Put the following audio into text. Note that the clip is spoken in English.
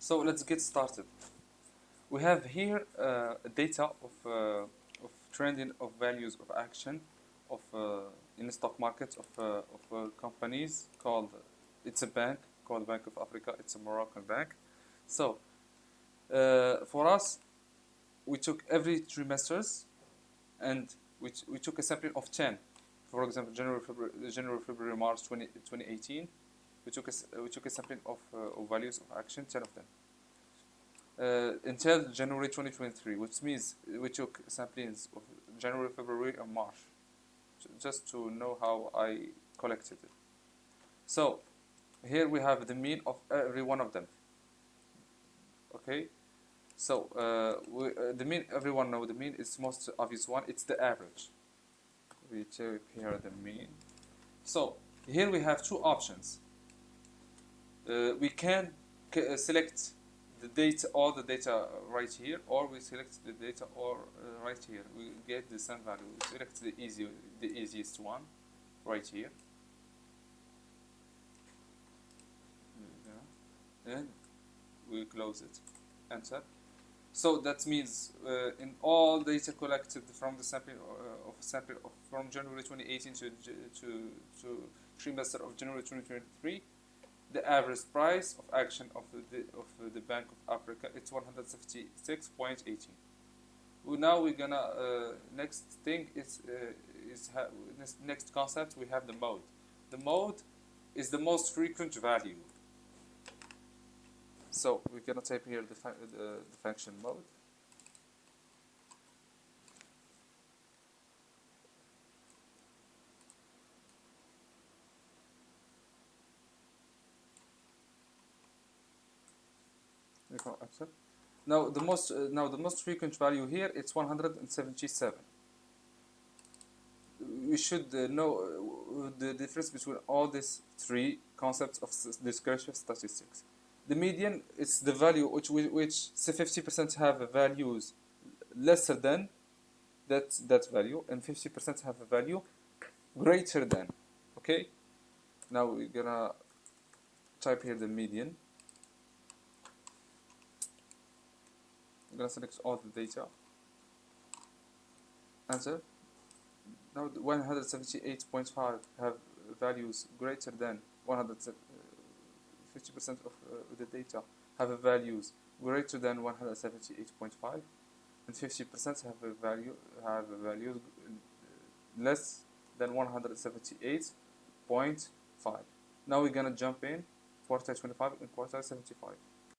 So let's get started. We have here data of trending of values of action of in the stock market of companies called, it's a bank called Bank of Africa. It's a Moroccan bank. So for us, we took every trimesters and we took a sampling of 10. For example, January, February, March 2018. We took a sampling of values of action, 10 of them. Until January 2023, which means we took samplings of January, February, and March, just to know how I collected it. So here we have the mean of every one of them. Okay, so the mean, everyone know the mean is most obvious one. It's the average. We take here the mean. So here we have two options. We can select the data, all the data right here, or we select the data or right here. We get the same value. We select the easiest one right here. And we close it. Enter. So that means in all data collected from the sampling from January 2018 to trimester of January 2023, the average price of action of the Bank of Africa, it's 176.18. Now we're gonna next thing is next concept. We have the mode. The mode is the most frequent value. So we're gonna type here the function mode. We can accept. Now the most frequent value here, it's 177. We should know the difference between all these three concepts of discursive statistics. The median is the value which 50% have values lesser than that value, and 50% have a value greater than. Okay. Now we're gonna type here the median. I'm gonna select all the data. Answer. Now 178.5 have values greater than 150% of the data have a values greater than 178.5, and 50% have a values less than 178.5. Now we're gonna jump in quartile 25 and quartile 75.